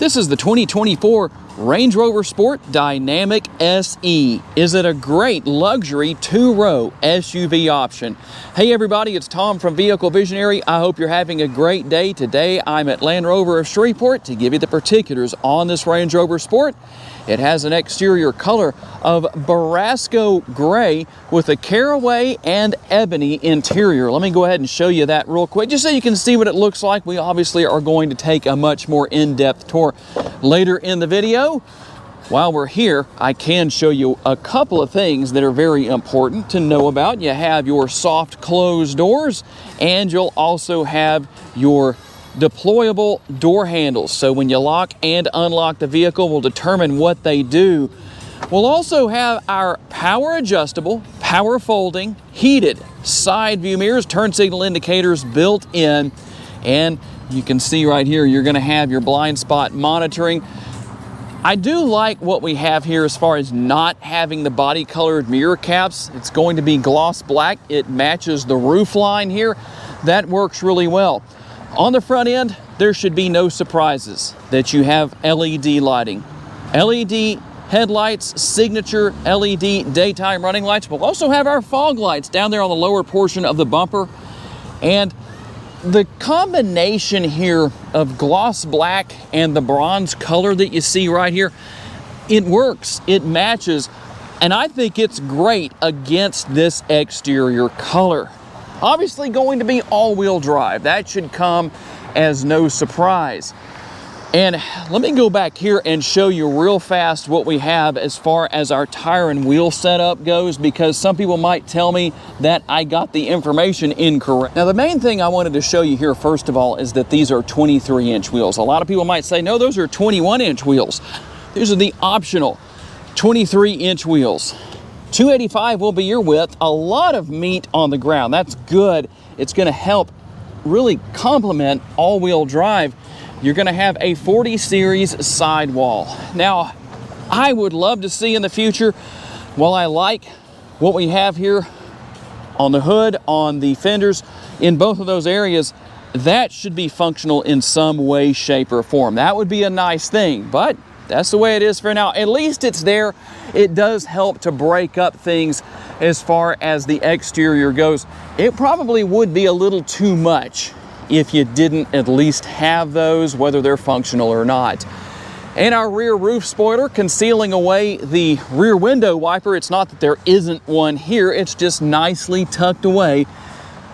This is the 2024 Range Rover Sport Dynamic SE. Is it a great luxury two-row SUV option? Hey everybody, it's Tom from Vehicle Visionary. I hope you're having a great day. Today I'm at Land Rover of Shreveport to give you the particulars on this Range Rover Sport. It has an exterior color of Barasco gray with a caraway and ebony interior. Let me go ahead and show you that real quick, just so you can see what it looks like. We obviously are going to take a much more in-depth tour later in the video. While we're here, I can show you a couple of things that are very important to know about. You have your soft closed doors, and you'll also have your deployable door handles. So when you lock and unlock the vehicle, we'll determine what they do. We'll also have our power adjustable, power folding, heated side view mirrors, turn signal indicators built in, and you can see right here, you're going to have your blind spot monitoring. I do like what we have here as far as not having the body colored mirror caps. It's going to be gloss black. It matches the roof line here. That works really well. On the front end, there should be no surprises that you have LED lighting. LED headlights, signature LED daytime running lights. We'll also have our fog lights down there on the lower portion of the bumper. And the combination here of gloss black and the bronze color that you see right here, it works, it matches, and I think it's great against this exterior color. Obviously going to be all-wheel drive. That should come as no surprise. And let me go back here and show you real fast what we have as far as our tire and wheel setup goes, because some people might tell me that I got the information incorrect. Now, the main thing I wanted to show you here, first of all, is that these are 23-inch wheels. A lot of people might say, no, those are 21-inch wheels. These are the optional 23-inch wheels. 285 will be your width. A lot of meat on the ground. That's good. It's going to help really complement all-wheel drive. You're going to have a 40 series sidewall. Now, I would love to see in the future, while I like what we have here on the hood, on the fenders, in both of those areas, that should be functional in some way, shape, or form. That would be a nice thing, but that's the way it is for now. At least it's there. It does help to break up things as far as the exterior goes. It probably would be a little too much if you didn't at least have those, whether they're functional or not. And our rear roof spoiler concealing away the rear window wiper. It's not that there isn't one here, it's just nicely tucked away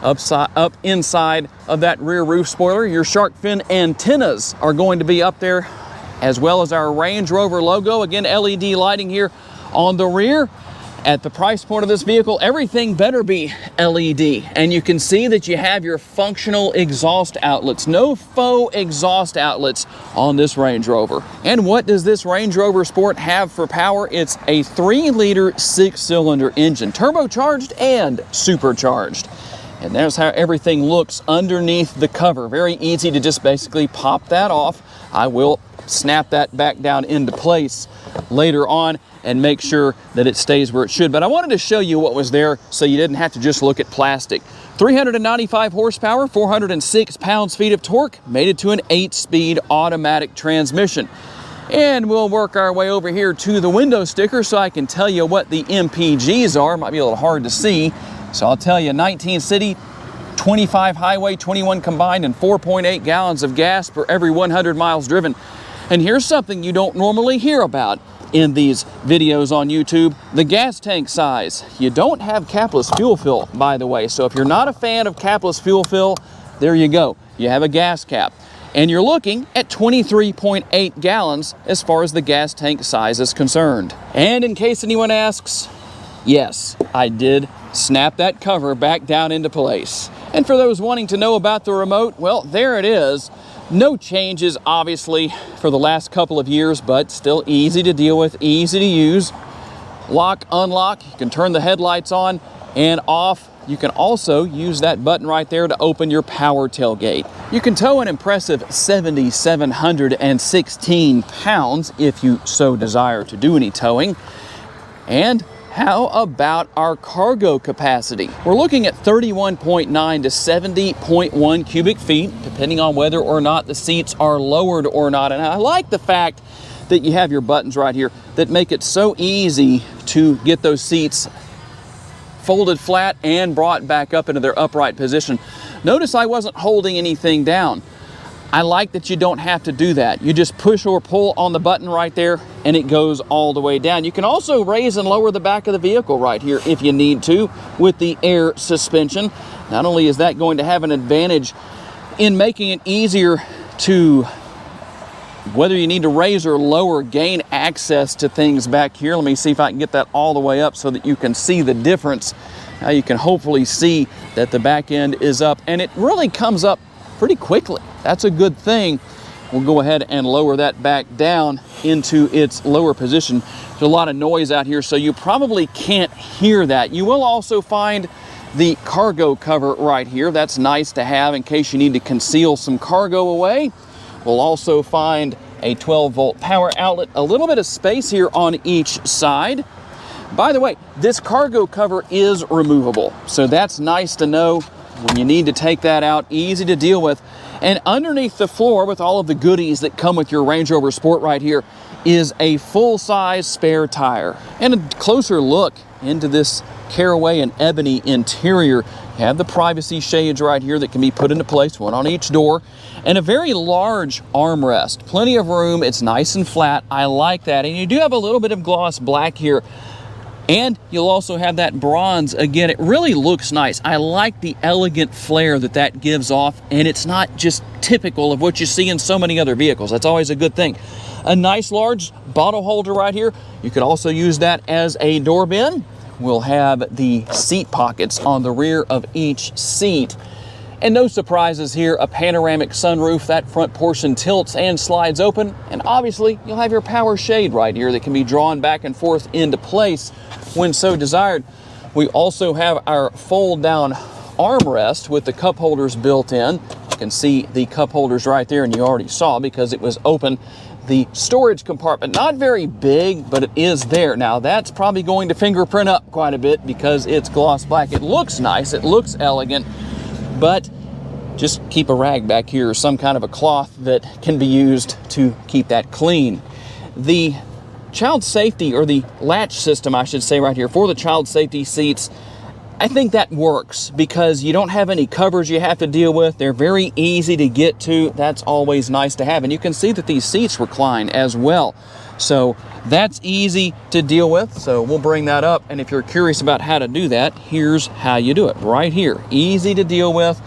up inside of that rear roof spoiler. Your shark fin antennas are going to be up there, as well as our Range Rover logo. Again, LED lighting here on the rear. At the price point of this vehicle, everything better be LED. And you can see that you have your functional exhaust outlets. No faux exhaust outlets on this Range Rover. And what does this Range Rover Sport have for power? It's a 3-liter 6-cylinder engine, turbocharged and supercharged. And there's how everything looks underneath the cover. Very easy to just basically pop that off. I will snap that back down into place later on and make sure that it stays where it should. But I wanted to show you what was there so you didn't have to just look at plastic. 395 horsepower, 406 pounds-feet of torque, made it to an 8-speed automatic transmission. And we'll work our way over here to the window sticker so I can tell you what the MPGs are. Might be a little hard to see. So I'll tell you, 19 city, 25 highway, 21 combined, and 4.8 gallons of gas per every 100 miles driven. And here's something you don't normally hear about in these videos on YouTube: the gas tank size. You don't have capless fuel fill, by the way. So if you're not a fan of capless fuel fill, there you go. You have a gas cap. And you're looking at 23.8 gallons as far as the gas tank size is concerned. And in case anyone asks, yes, I did snap that cover back down into place. And for those wanting to know about the remote, well, there it is. No changes, obviously, for the last couple of years, but still easy to deal with, easy to use. Lock, unlock, you can turn the headlights on and off. You can also use that button right there to open your power tailgate. You can tow an impressive 7,716 pounds if you so desire to do any towing. And How about our cargo capacity? We're looking at 31.9 to 70.1 cubic feet, depending on whether or not the seats are lowered or not. And I like the fact that you have your buttons right here that make it so easy to get those seats folded flat and brought back up into their upright position. Notice I wasn't holding anything down. I like that you don't have to do that. You just push or pull on the button right there and it goes all the way down. You can also raise and lower the back of the vehicle right here if you need to with the air suspension. Not only is that going to have an advantage in making it easier to, whether you need to raise or lower, gain access to things back here. Let me see if I can get that all the way up so that you can see the difference. Now you can hopefully see that the back end is up and it really comes up pretty quickly. That's a good thing. We'll go ahead and lower that back down into its lower position. There's a lot of noise out here, so you probably can't hear that. You will also find the cargo cover right here. That's nice to have in case you need to conceal some cargo away. We'll also find a 12-volt power outlet, a little bit of space here on each side. By the way, this cargo cover is removable, so that's nice to know when you need to take that out, easy to deal with. And underneath the floor, with all of the goodies that come with your Range Rover Sport right here, is a full-size spare tire. And a closer look into this caraway and ebony interior. You have the privacy shades right here that can be put into place, one on each door, and a very large armrest. Plenty of room, it's nice and flat. I like that. And you do have a little bit of gloss black here. And you'll also have that bronze. Again, it really looks nice. I like the elegant flair that that gives off, and it's not just typical of what you see in so many other vehicles. That's always a good thing. A nice large bottle holder right here. You could also use that as a door bin. We'll have the seat pockets on the rear of each seat. And no surprises here, a panoramic sunroof. That front portion tilts and slides open. And obviously, you'll have your power shade right here that can be drawn back and forth into place when so desired. We also have our fold-down armrest with the cup holders built in. You can see the cup holders right there, and you already saw because it was open. The storage compartment, not very big, but it is there. Now, that's probably going to fingerprint up quite a bit because it's gloss black. It looks nice, it looks elegant, but just keep a rag back here or some kind of a cloth that can be used to keep that clean. The child safety, or the latch system, I should say right here, for the child safety seats, I think that works because you don't have any covers you have to deal with. They're very easy to get to. That's always nice to have. And you can see that these seats recline as well. So that's easy to deal with. So we'll bring that up. And if you're curious about how to do that, here's how you do it right here. Easy to deal with.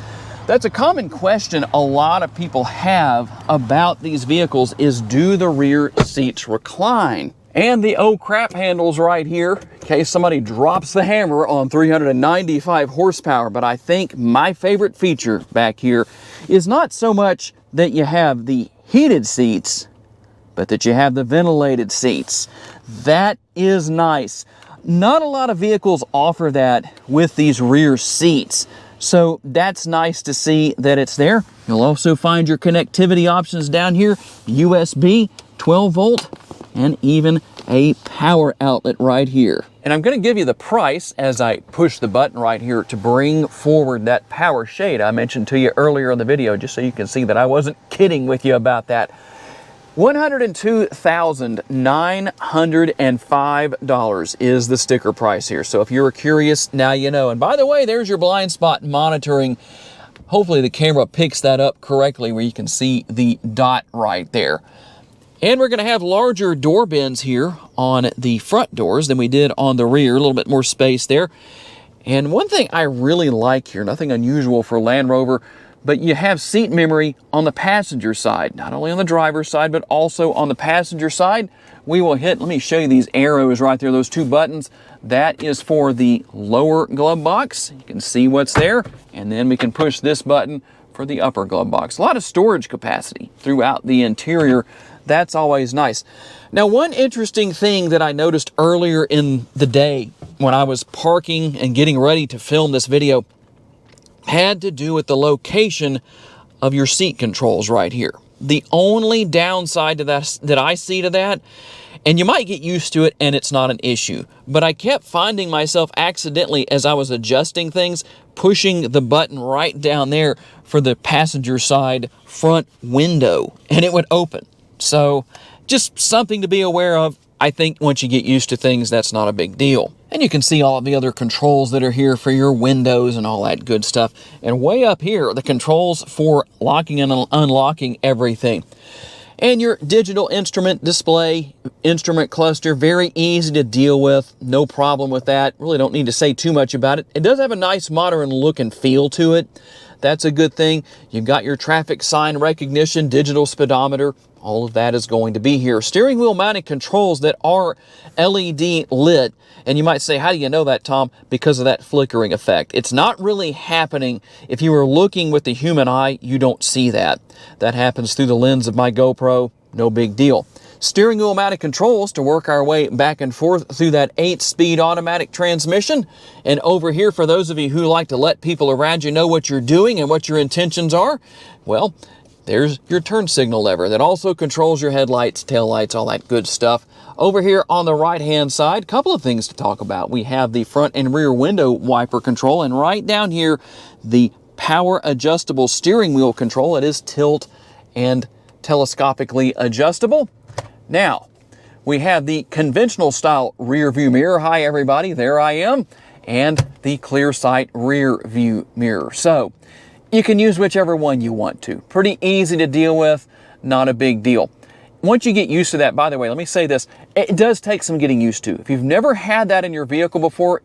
That's a common question a lot of people have about these vehicles is, do the rear seats recline? And the oh crap handles right here, in case somebody drops the hammer on 395 horsepower. But I think my favorite feature back here is not so much that you have the heated seats, but that you have the ventilated seats. That is nice. Not a lot of vehicles offer that with these rear seats. So that's nice to see that it's there. You'll also find your connectivity options down here, USB, 12 volt, and even a power outlet right here. And I'm going to give you the price as I push the button right here to bring forward that power shade I mentioned to you earlier in the video, just so you can see that I wasn't kidding with you about that. $102,905 is the sticker price here. So if you're curious, now you know. And by the way, there's your blind spot monitoring. Hopefully the camera picks that up correctly where you can see the dot right there. And we're going to have larger door bins here on the front doors than we did on the rear. A little bit more space there. And one thing I really like here, nothing unusual for Land Rover, but you have seat memory on the passenger side, not only on the driver's side, but also on the passenger side. We will hit, let me show you these arrows right there, those two buttons. That is for the lower glove box. You can see what's there. And then we can push this button for the upper glove box. A lot of storage capacity throughout the interior. That's always nice. Now, one interesting thing that I noticed earlier in the day when I was parking and getting ready to film this video had to do with the location of your seat controls right here. The only downside to that I see to that And you might get used to it and it's not an issue. But I kept finding myself accidentally, as I was adjusting things, pushing the button right down there for the passenger side front window, and it would open. So just something to be aware of. I think once you get used to things, that's not a big deal. And you can see all of the other controls that are here for your windows and all that good stuff. And way up here, the controls for locking and unlocking everything. And your digital instrument display, instrument cluster, very easy to deal with. No problem with that. Really don't need to say too much about it. It does have a nice modern look and feel to it. That's a good thing. You've got your traffic sign recognition, digital speedometer. All of that is going to be here. Steering wheel mounted controls that are LED lit. And you might say, how do you know that, Tom? Because of that flickering effect. It's not really happening. If you were looking with the human eye, you don't see that. That happens through the lens of my GoPro. No big deal. Steering wheel mounted controls to work our way back and forth through that 8-speed automatic transmission. And over here, for those of you who like to let people around you know what you're doing and what your intentions are, well, there's your turn signal lever that also controls your headlights, taillights, all that good stuff. Over here on the right-hand side, a couple of things to talk about. We have the front and rear window wiper control, and right down here, the power adjustable steering wheel control. It is tilt and telescopically adjustable. Now, we have the conventional style rear view mirror. Hi, everybody, there I am. And the clear sight rear view mirror. So, you can use whichever one you want to. Pretty easy to deal with, not a big deal. Once you get used to that, by the way, let me say this, it does take some getting used to. If you've never had that in your vehicle before,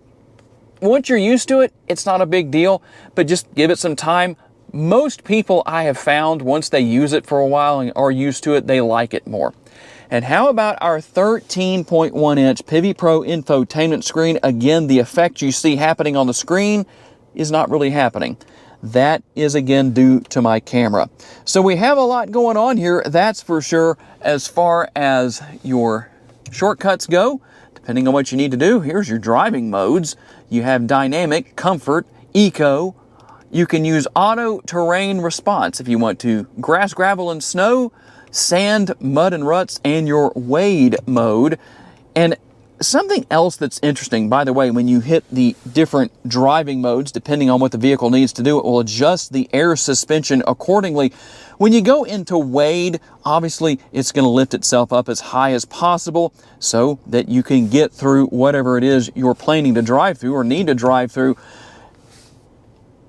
once you're used to it, it's not a big deal, but just give it some time. Most people I have found, once they use it for a while and are used to it, they like it more. And how about our 13.1-inch Pivi Pro infotainment screen? Again, the effect you see happening on the screen is not really happening. That is again due to my camera. So we have a lot going on here, that's for sure. As far as your shortcuts go, depending on what you need to do, here's your driving modes. You have dynamic, comfort, eco. You can use auto terrain response if you want to. Grass, gravel, and snow, sand, mud, and ruts, and your wade mode. And something else that's interesting, by the way, when you hit the different driving modes, depending on what the vehicle needs to do, it will adjust the air suspension accordingly. When you go into wade, obviously it's going to lift itself up as high as possible so that you can get through whatever it is you're planning to drive through or need to drive through.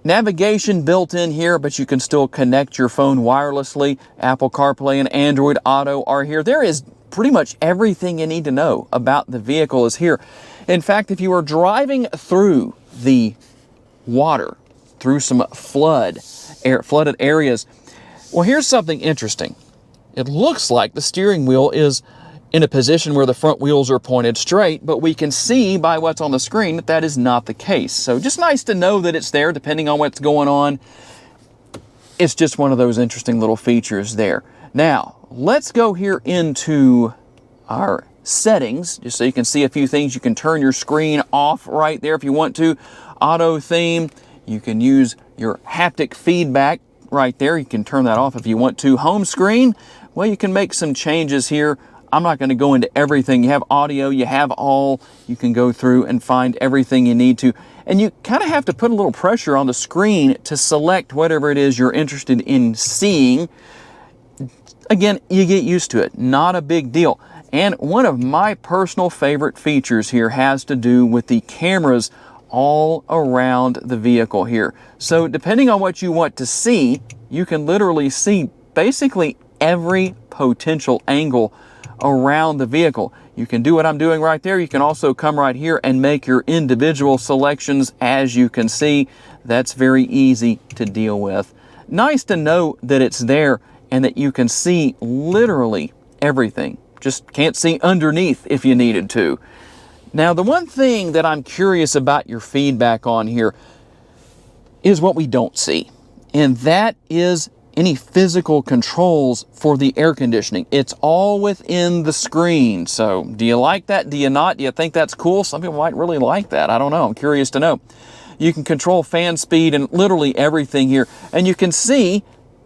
Navigation built in here, but you can still connect your phone wirelessly. Apple CarPlay and Android Auto are here. There is pretty much everything you need to know about the vehicle is here. In fact, if you are driving through the water, through some flooded areas, well, here's something interesting. It looks like the steering wheel is in a position where the front wheels are pointed straight, but we can see by what's on the screen that that is not the case. So just nice to know that it's there depending on what's going on. It's just one of those interesting little features there. Now, let's go here into our settings, just so you can see a few things. You can turn your screen off right there if you want to. Auto theme, you can use your haptic feedback right there. You can turn that off if you want to. Home screen, well, you can make some changes here. I'm not going to go into everything. You have audio, you have all. You can go through and find everything you need to. And you kind of have to put a little pressure on the screen to select whatever it is you're interested in seeing. Again, you get used to it. Not a big deal. And one of my personal favorite features here has to do with the cameras all around the vehicle here. So depending on what you want to see, you can literally see basically every potential angle around the vehicle. You can do what I'm doing right there. You can also come right here and make your individual selections. As you can see, that's very easy to deal with. Nice to know that it's there and that you can see literally everything. Just can't see underneath if you needed to. Now, the one thing that I'm curious about your feedback on here is what we don't see, and that is any physical controls for the air conditioning. It's all within the screen. So do you like that? Do you not? Do you think that's cool? Some people might really like that. I don't know. I'm curious to know. You can control fan speed and literally everything here. And you can see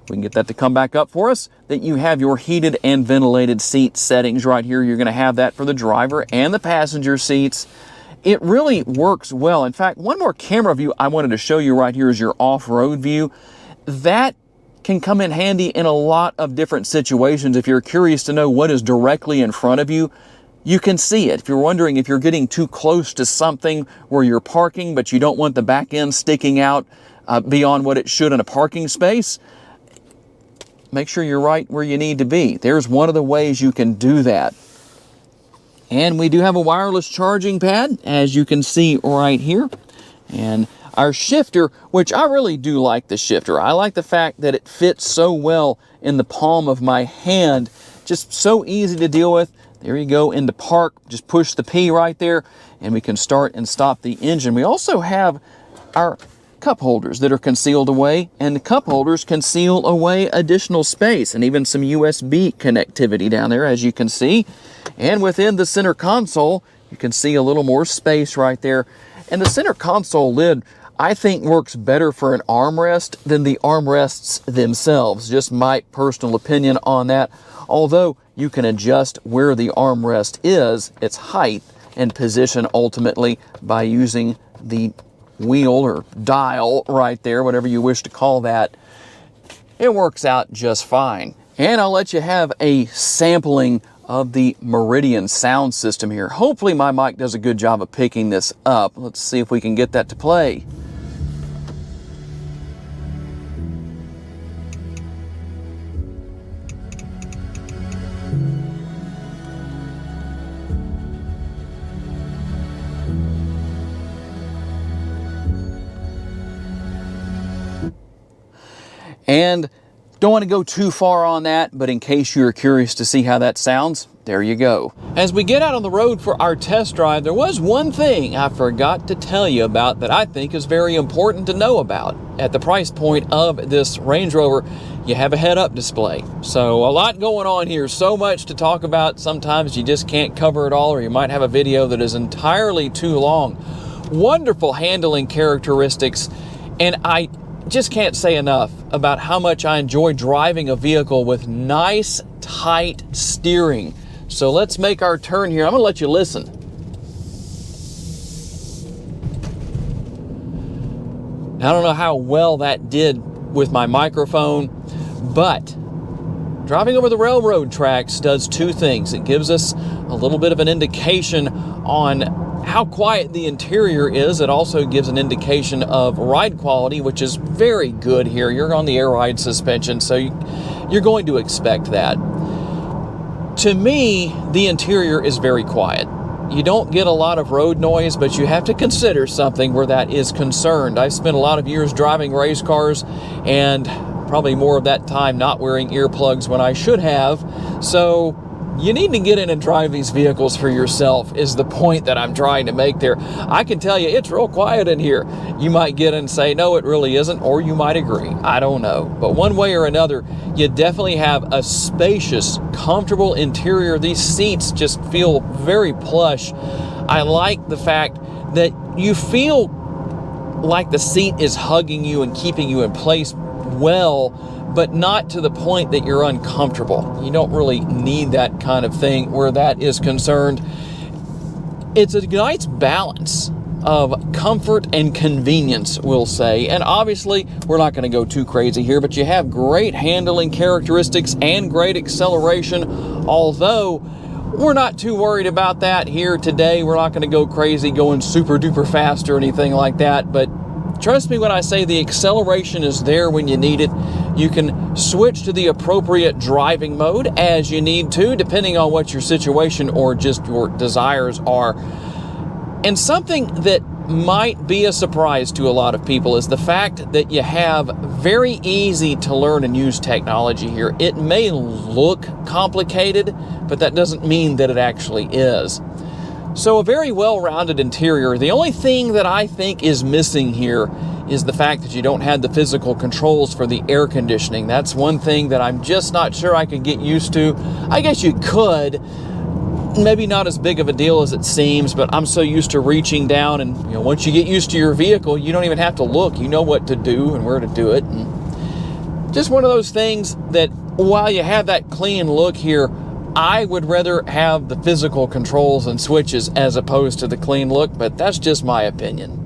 we can get that to come back up for us, that you have your heated and ventilated seat settings right here. You're going to have that for the driver and the passenger seats. It really works well. In fact, one more camera view I wanted to show you right here is your off-road view. That can come in handy in a lot of different situations. If you're curious to know what is directly in front of you, you can see it. If you're wondering if you're getting too close to something where you're parking, but you don't want the back end sticking out beyond what it should in a parking space, make sure you're right where you need to be. There's one of the ways you can do that. And we do have a wireless charging pad, as you can see right here. And our shifter, which I really do like the shifter. I like the fact that it fits so well in the palm of my hand. Just so easy to deal with. There you go, into park. Just push the P right there, and we can start and stop the engine. We also have our cup holders that are concealed away, and the cup holders conceal away additional space and even some USB connectivity down there, as you can see. And within the center console, you can see a little more space right there. And the center console lid, I think, works better for an armrest than the armrests themselves. Just my personal opinion on that. Although you can adjust where the armrest is, its height and position ultimately, by using the wheel or dial right there, whatever you wish to call that. It works out just fine. And I'll let you have a sampling of the Meridian sound system here. Hopefully my mic does a good job of picking this up. Let's see if we can get that to play. And don't want to go too far on that, but in case you're curious to see how that sounds, there you go. As we get out on the road for our test drive, there was one thing I forgot to tell you about that I think is very important to know about. At the price point of this Range Rover, you have a head-up display. So a lot going on here, so much to talk about. Sometimes you just can't cover it all, or you might have a video that is entirely too long. Wonderful handling characteristics, and I just can't say enough about how much I enjoy driving a vehicle with nice, tight steering. So let's make our turn here. I'm gonna let you listen. I don't know how well that did with my microphone, but driving over the railroad tracks does two things. It gives us a little bit of an indication on how quiet the interior is. It also gives an indication of ride quality, which is very good here. You're on the air ride suspension, so you're going to expect that. To me, the interior is very quiet. You don't get a lot of road noise, but you have to consider something where that is concerned. I've spent a lot of years driving race cars, and probably more of that time not wearing earplugs when I should have. So you need to get in and drive these vehicles for yourself, is the point that I'm trying to make there. I can tell you it's real quiet in here. You might get in and say, no, it really isn't, or you might agree. I don't know. But one way or another, you definitely have a spacious, comfortable interior. These seats just feel very plush. I like the fact that you feel like the seat is hugging you and keeping you in place well, but not to the point that you're uncomfortable. You don't really need that kind of thing where that is concerned. It's a nice balance of comfort and convenience, we'll say. And obviously, we're not going to go too crazy here, but you have great handling characteristics and great acceleration, although we're not too worried about that here today. We're not going to go crazy going super duper fast or anything like that, but trust me when I say the acceleration is there when you need it. You can switch to the appropriate driving mode as you need to, depending on what your situation or just your desires are. And something that might be a surprise to a lot of people is the fact that you have very easy to learn and use technology here. It may look complicated, but that doesn't mean that it actually is. So a very well-rounded interior. The only thing that I think is missing here is the fact that you don't have the physical controls for the air conditioning. That's one thing that I'm just not sure I could get used to. I guess you could. Maybe not as big of a deal as it seems, but I'm so used to reaching down, and once you get used to your vehicle, you don't even have to look. You know what to do and where to do it. And just one of those things that while you have that clean look here, I would rather have the physical controls and switches as opposed to the clean look, but that's just my opinion.